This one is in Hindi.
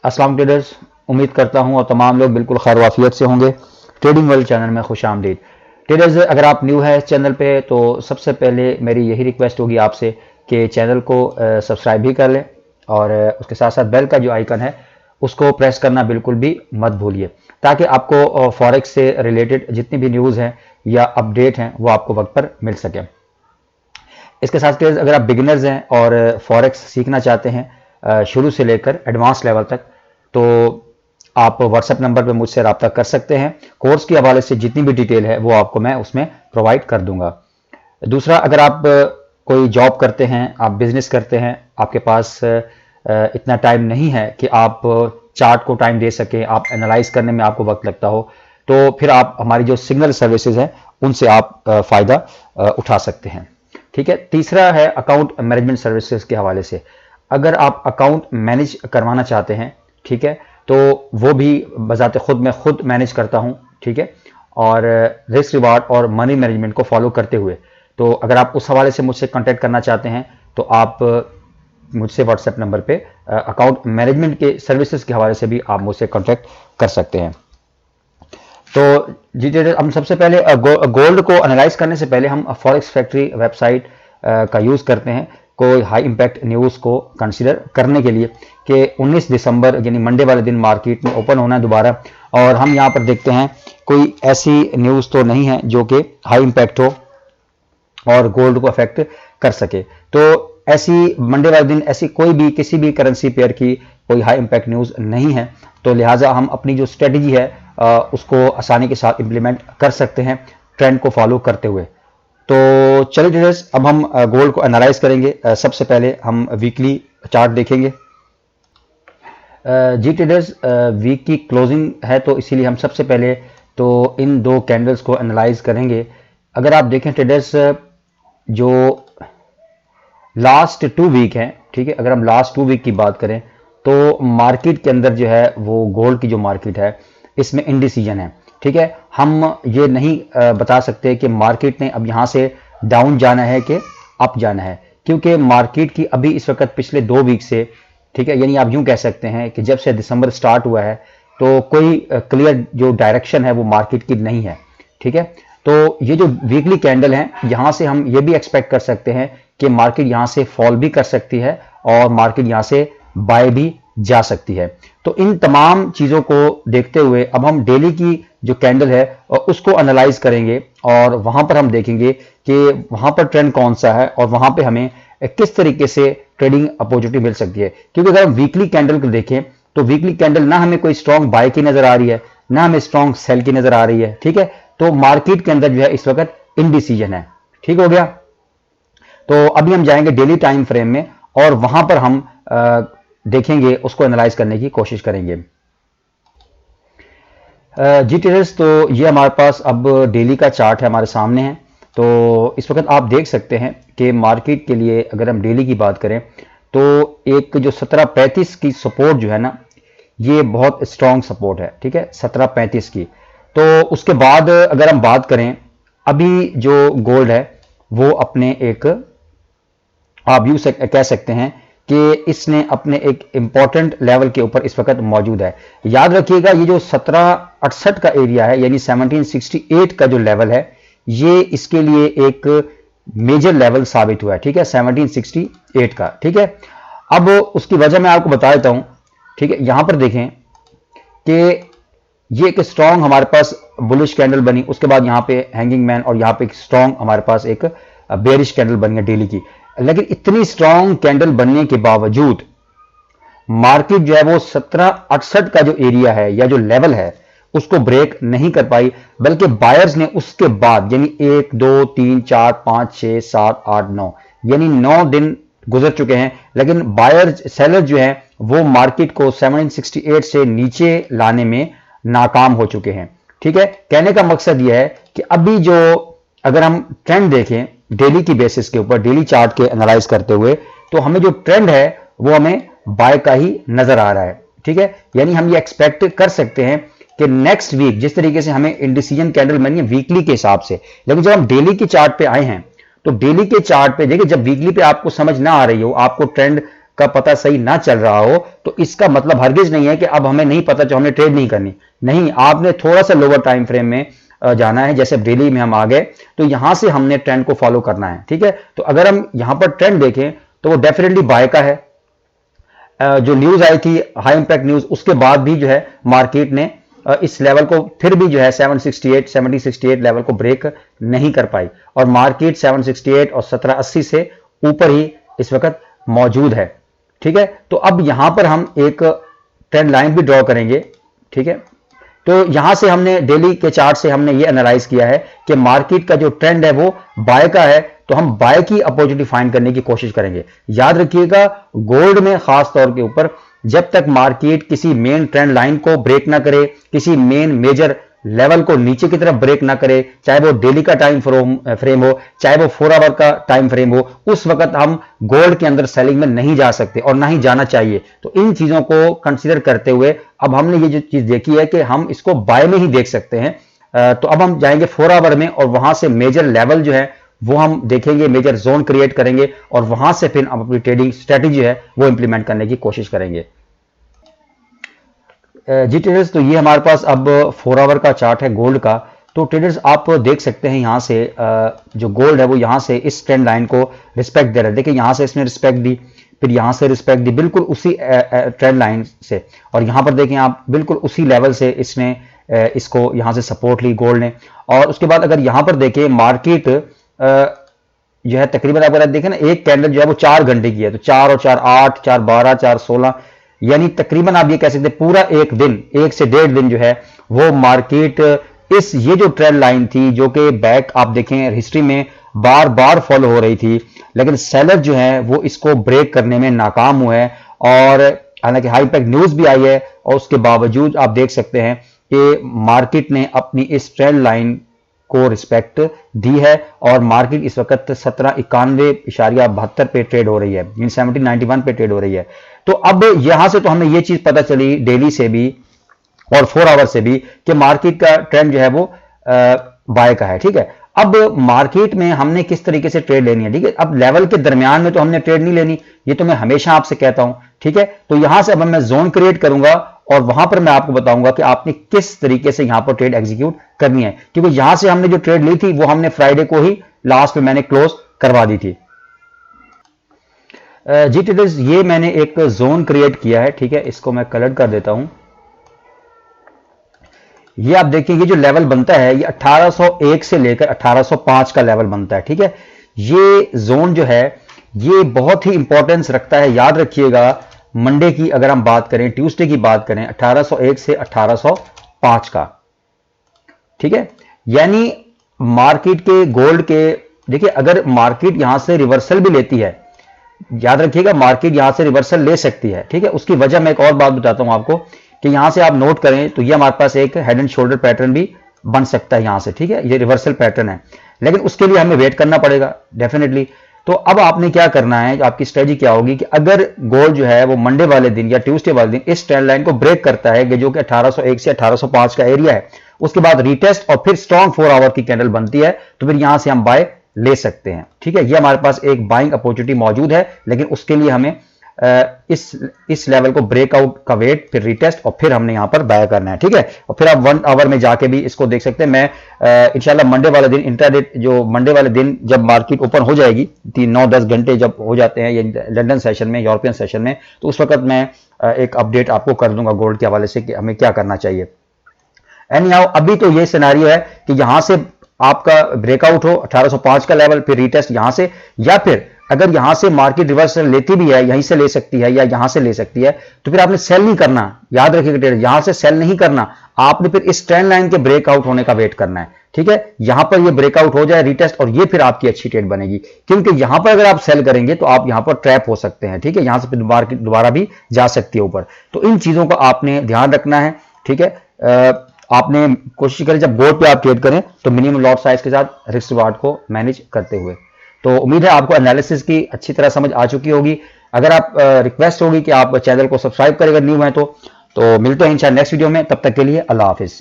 अस्सलाम ट्रेडर्स, उम्मीद करता हूं और तमाम लोग बिल्कुल खैर वाफियत से होंगे। ट्रेडिंग वर्ल्ड चैनल में खुश आमदीद। ट्रेडर्स, अगर आप न्यू है चैनल पे तो सबसे पहले मेरी यही रिक्वेस्ट होगी आपसे कि चैनल को सब्सक्राइब भी कर लें और उसके साथ साथ बेल का जो आइकन है उसको प्रेस करना बिल्कुल भी मत भूलिए, ताकि आपको फॉरेक्स से रिलेटेड जितनी भी न्यूज़ हैं या अपडेट हैं वो आपको वक्त पर मिल सके। इसके साथ अगर आप बिगिनर्स हैं और फॉरेक्स सीखना चाहते हैं शुरू से लेकर एडवांस लेवल तक, तो आप व्हाट्सएप नंबर पर मुझसे रब्ता कर सकते हैं। कोर्स के हवाले से जितनी भी डिटेल है वो आपको मैं उसमें प्रोवाइड कर दूंगा। दूसरा, अगर आप कोई जॉब करते हैं, आप बिजनेस करते हैं, आपके पास इतना टाइम नहीं है कि आप चार्ट को टाइम दे सकें, आप एनालाइज करने में आपको वक्त लगता हो, तो फिर आप हमारी जो सिग्नल सर्विसेज हैं उनसे आप फ़ायदा उठा सकते हैं। ठीक है। तीसरा है अकाउंट मैनेजमेंट सर्विसेज के हवाले से। अगर आप अकाउंट मैनेज करवाना चाहते हैं, ठीक है, तो वो भी बजाते खुद मैं खुद मैनेज करता हूं, ठीक है, और रिस्क रिवार्ड और मनी मैनेजमेंट को फॉलो करते हुए। तो अगर आप उस हवाले से मुझसे कांटेक्ट करना चाहते हैं तो आप मुझसे व्हाट्सएप नंबर पे अकाउंट मैनेजमेंट के सर्विसेज के हवाले से भी आप मुझसे कांटेक्ट कर सकते हैं। तो जी हम सबसे पहले गोल्ड को एनालाइज करने से पहले हम फॉरेक्स फैक्ट्री वेबसाइट का यूज करते हैं कोई हाई इंपैक्ट न्यूज़ को कंसीडर करने के लिए कि 19 दिसंबर यानी मंडे वाले दिन मार्केट में ओपन होना है दोबारा, और हम यहाँ पर देखते हैं कोई ऐसी न्यूज़ तो नहीं है जो कि हाई इंपैक्ट हो और गोल्ड को अफेक्ट कर सके। तो ऐसी मंडे वाले दिन ऐसी कोई भी किसी भी करेंसी पेयर की कोई हाई इंपैक्ट न्यूज़ नहीं है, तो लिहाजा हम अपनी जो स्ट्रेटजी है उसको आसानी के साथ इंप्लीमेंट कर सकते हैं ट्रेंड को फॉलो करते हुए। तो चलिए ट्रेडर्स, अब हम गोल्ड को एनालाइज करेंगे। सबसे पहले हम वीकली चार्ट देखेंगे। जी ट्रेडर्स, वीक की क्लोजिंग है तो इसीलिए हम सबसे पहले तो इन दो कैंडल्स को एनालाइज करेंगे। अगर आप देखें ट्रेडर्स, जो लास्ट 2 वीक हैं, ठीक है, अगर हम लास्ट 2 वीक की बात करें तो मार्केट के अंदर जो है वो गोल्ड की जो मार्केट है इसमें इंडिसीजन है। ठीक है, हम ये नहीं बता सकते कि मार्केट ने अब यहाँ से डाउन जाना है कि अप जाना है, क्योंकि मार्केट की अभी इस वक्त पिछले 2 वीक से, ठीक है, यानी आप यूं कह सकते हैं कि जब से दिसंबर स्टार्ट हुआ है तो कोई क्लियर जो डायरेक्शन है वो मार्केट की नहीं है। ठीक है, तो ये जो वीकली कैंडल है यहाँ से हम ये भी एक्सपेक्ट कर सकते हैं कि मार्केट यहाँ से फॉल भी कर सकती है और मार्केट यहाँ से बाय भी जा सकती है। तो इन तमाम चीजों को देखते हुए अब हम डेली की जो कैंडल है उसको एनालाइज करेंगे और वहां पर हम देखेंगे कि वहां पर ट्रेंड कौन सा है और वहां पे हमें किस तरीके से ट्रेडिंग अपॉर्चुनिटी मिल सकती है। क्योंकि अगर हम वीकली कैंडल को देखें तो वीकली कैंडल ना हमें कोई स्ट्रॉन्ग बाय की नजर आ रही है, ना हमें स्ट्रॉन्ग सेल की नजर आ रही है। ठीक है, तो मार्केट के अंदर जो है इस वक्त इनडिसीजन है। ठीक हो गया। तो अभी हम जाएंगे डेली टाइम फ्रेम में और वहां पर हम देखेंगे, उसको एनालाइज करने की कोशिश करेंगे। जी ट्रेडर्स, तो ये हमारे पास अब डेली का चार्ट है हमारे सामने है। तो इस वक्त आप देख सकते हैं कि मार्केट के लिए अगर हम डेली की बात करें तो एक जो 1735 की सपोर्ट जो है ना, ये बहुत स्ट्रॉन्ग सपोर्ट है। ठीक है, 1735 की। तो उसके बाद अगर हम बात करें, अभी जो गोल्ड है वो अपने एक, आप यूं कह सकते हैं कि इसने अपने एक इंपॉर्टेंट लेवल के ऊपर इस वक्त मौजूद है। याद रखिएगा, ये जो 1768 का एरिया है यानी 1768 का जो लेवल है, ये इसके लिए एक मेजर लेवल साबित हुआ है। ठीक है, 1768 का। ठीक है, अब उसकी वजह मैं आपको बता देता हूं। ठीक है, यहां पर देखें कि ये एक स्ट्रॉन्ग हमारे पास बुलिश कैंडल बनी, उसके बाद यहां पे हैंगिंग मैन और यहां पे एक स्ट्रॉन्ग हमारे पास एक बेरिश कैंडल बनी है डेली की। लेकिन इतनी स्ट्रॉन्ग कैंडल बनने के बावजूद मार्केट जो है वो 1768 का जो एरिया है या जो लेवल है उसको ब्रेक नहीं कर पाई, बल्कि बायर्स ने उसके बाद यानी 1 2 3 4 5 6 7 8 9 यानी 9 दिन गुजर चुके हैं, लेकिन बायर्स सेलर जो है वो मार्केट को 1768 से नीचे लाने में नाकाम हो चुके हैं। ठीक है, कहने का मकसद यह है कि अभी जो अगर हम ट्रेंड देखें डेली की बेसिस के ऊपर, डेली चार्ट के एनालाइज करते हुए, तो हमें जो ट्रेंड है वो हमें बाय का ही नजर आ रहा है। ठीक है, यानी हम ये एक्सपेक्ट कर सकते हैं कि नेक्स्ट वीक जिस तरीके से हमें इंडिसीजन कैंडल बनी है वीकली के हिसाब से, लेकिन जब हम डेली के चार्ट पे आए हैं तो डेली के चार्ट पे देखिए, जब वीकली पे आपको समझ ना आ रही हो, आपको ट्रेंड का पता सही ना चल रहा हो तो इसका मतलब हरगिज नहीं है कि अब हमें नहीं पता तो हमने ट्रेड नहीं करनी। नहीं, आपने थोड़ा सा लोअर टाइम फ्रेम में जाना है। जैसे डेली में हम आ गए तो यहां से हमने ट्रेंड को फॉलो करना है, ठीक है। तो अगर हम यहां पर ट्रेंड देखें तो वो डेफिनेटली बाय का है। जो न्यूज आई थी हाई इंपैक्ट न्यूज, उसके बाद भी जो है मार्केट ने इस लेवल को फिर भी जो है 7068 लेवल को ब्रेक नहीं कर पाई और मार्केट 768 और 1780 से ऊपर ही इस वक्त मौजूद है, ठीक है। तो अब यहां पर हम एक ट्रेंड लाइन भी ड्रॉ करेंगे, ठीक है। तो यहां से हमने डेली के चार्ट से हमने ये एनालाइज किया है कि मार्केट का जो ट्रेंड है वो बाय का है, तो हम बाय की अपॉर्चुनिटी फाइंड करने की कोशिश करेंगे। याद रखिएगा गोल्ड में खास तौर के ऊपर जब तक मार्केट किसी मेन ट्रेंड लाइन को ब्रेक ना करे, किसी मेन मेजर लेवल को नीचे की तरफ ब्रेक ना करे, चाहे वो डेली का टाइम फ्रेम हो, चाहे वो 4 आवर का टाइम फ्रेम हो, उस वक्त हम गोल्ड के अंदर सेलिंग में नहीं जा सकते और ना ही जाना चाहिए। तो इन चीजों को कंसीडर करते हुए अब हमने ये जो चीज देखी है कि हम इसको बाय में ही देख सकते हैं। तो अब हम जाएंगे 4 आवर में और वहां से मेजर लेवल जो है वो हम देखेंगे, मेजर जोन क्रिएट करेंगे और वहां से फिर हम अपनी ट्रेडिंग स्ट्रेटेजी है वो इंप्लीमेंट करने की कोशिश करेंगे। जी ट्रेडर्स, तो ये हमारे पास अब 4 आवर का चार्ट है गोल्ड का। तो ट्रेडर्स आप देख सकते हैं यहां से जो गोल्ड है वो यहां से इस ट्रेंड लाइन को रिस्पेक्ट दे रहा है। देखिए यहां से इसने रिस्पेक्ट दी, फिर यहां से रिस्पेक्ट दी, बिल्कुल उसी ट्रेंड लाइन से, और यहां पर देखें आप बिल्कुल उसी लेवल से इसने इसको यहां से सपोर्ट ली गोल्ड ने। और उसके बाद अगर यहां पर देखें मार्केट जो है तकरीबन अगर देखें ना एक कैंडल जो है वो 4 घंटे की है, तो 4 और 4 8, 4 12, 4 16, यानी तकरीबन आप ये कह सकते हैं पूरा एक दिन, 1 से 1.5 दिन जो है वो मार्केट इस ये जो ट्रेंड लाइन थी जो कि बैक आप देखें हिस्ट्री में बार बार फॉलो हो रही थी, लेकिन सेलर जो है वो इसको ब्रेक करने में नाकाम हुए हैं। और हालांकि हाई पैक न्यूज भी आई है और उसके बावजूद आप देख सकते हैं कि मार्केट ने अपनी इस ट्रेंड लाइन को रिस्पेक्ट दी है और मार्केट इस वक्त 1791.72 पे ट्रेड हो रही है, 1791 पे ट्रेड हो रही है। तो अब यहां से तो हमें यह चीज पता चली डेली से भी और 4 आवर से भी कि मार्केट का ट्रेंड जो है वो बाय का है, ठीक है। अब मार्केट में हमने किस तरीके से ट्रेड लेनी है, ठीक है। अब लेवल के दरमियान में तो हमने ट्रेड नहीं लेनी, ये तो मैं हमेशा आपसे कहता हूं, ठीक है। तो यहां से अब मैं जोन क्रिएट करूंगा और वहां पर मैं आपको बताऊंगा कि आपने किस तरीके से यहां पर ट्रेड एग्जीक्यूट करनी है, क्योंकि यहां से हमने जो ट्रेड ली थी वो हमने फ्राइडे को ही लास्ट में मैंने क्लोज करवा दी थी। जी ट्रेडर्स, ये मैंने एक जोन क्रिएट किया है, ठीक है। इसको मैं कलर कर देता हूं। ये आप देखिए ये जो लेवल बनता है ये 1801 से लेकर 1805 का लेवल बनता है, ठीक है। ये जोन जो है ये बहुत ही इंपॉर्टेंस रखता है। याद रखिएगा मंडे की अगर हम बात करें, ट्यूसडे की बात करें, 1801 से 1805 का, ठीक है। यानी मार्केट के गोल्ड के देखिए अगर मार्केट यहां से रिवर्सल भी लेती है, याद रखिएगा मार्केट यहां से रिवर्सल ले सकती है, ठीक है। उसकी वजह मैं एक और बात बताता हूं आपको कि यहां से आप नोट करें तो ये हमारे पास एक हेड एंड शोल्डर पैटर्न भी बन सकता है यहां से, ठीक है। ये रिवर्सल पैटर्न है, लेकिन उसके लिए हमें वेट करना पड़ेगा डेफिनेटली। तो अब आपने क्या करना है, आपकी स्ट्रेटजी क्या होगी कि अगर गोल्ड जो है वो मंडे वाले दिन या ट्यूसडे वाले दिन इस ट्रेंड लाइन को ब्रेक करता है कि जो कि 1801 से 1805 का एरिया है, उसके बाद रिटेस्ट और फिर स्ट्रॉन्ग 4 आवर की कैंडल बनती है, तो फिर यहां से हम बाय ले सकते हैं, ठीक है। ये हमारे पास एक बाइंग अपॉर्चुनिटी मौजूद है, लेकिन उसके लिए हमें इस लेवल को ब्रेकआउट का वेट, फिर रिटेस्ट और फिर हमने यहां पर बाय करना है, ठीक है। और फिर आप 1 आवर में जाके भी इसको देख सकते हैं। मैं इंशाल्लाह मंडे वाले दिन इंट्राडे, जो मंडे वाले दिन जब मार्केट ओपन हो जाएगी 9-10 घंटे जब हो जाते हैं ये लंदन सेशन में, यूरोपियन सेशन में, तो उस वक्त मैं एक अपडेट आपको कर दूंगा गोल्ड के हवाले से कि हमें क्या करना चाहिए। एनीहाउ अभी तो ये सिनेरियो है कि यहां से आपका ब्रेकआउट हो 1805 का लेवल, फिर रिटेस्ट यहां से, या फिर अगर यहां से मार्केट रिवर्सल लेती भी है, यहीं से ले सकती है या यहां से ले सकती है, तो फिर आपने सेल नहीं करना। याद रखिएगा ट्रेडर, यहां से सेल नहीं करना, आपने फिर इस ट्रेंड लाइन के ब्रेकआउट होने का वेट करना है, ठीक है। यहां पर ये ब्रेकआउट हो जाए रिटेस्ट और ये फिर आपकी अच्छी ट्रेड बनेगी, क्योंकि यहां पर अगर आप सेल करेंगे तो आप यहां पर ट्रैप हो सकते हैं, ठीक है। यहां से फिर मार्केट दोबारा भी जा सकती है ऊपर। तो इन चीजों का आपने ध्यान रखना है, ठीक है। आपने कोशिश करें जब बोर्ड पे आप ट्रेड करें तो मिनिमम लॉट साइज के साथ रिस्क रिवार्ड को मैनेज करते हुए। तो उम्मीद है आपको एनालिसिस की अच्छी तरह समझ आ चुकी होगी। अगर आप रिक्वेस्ट होगी कि आप चैनल को सब्सक्राइब करें अगर न्यू है तो मिलते हैं इंशाल्लाह नेक्स्ट वीडियो में। तब तक के लिए अल्लाह हाफिज।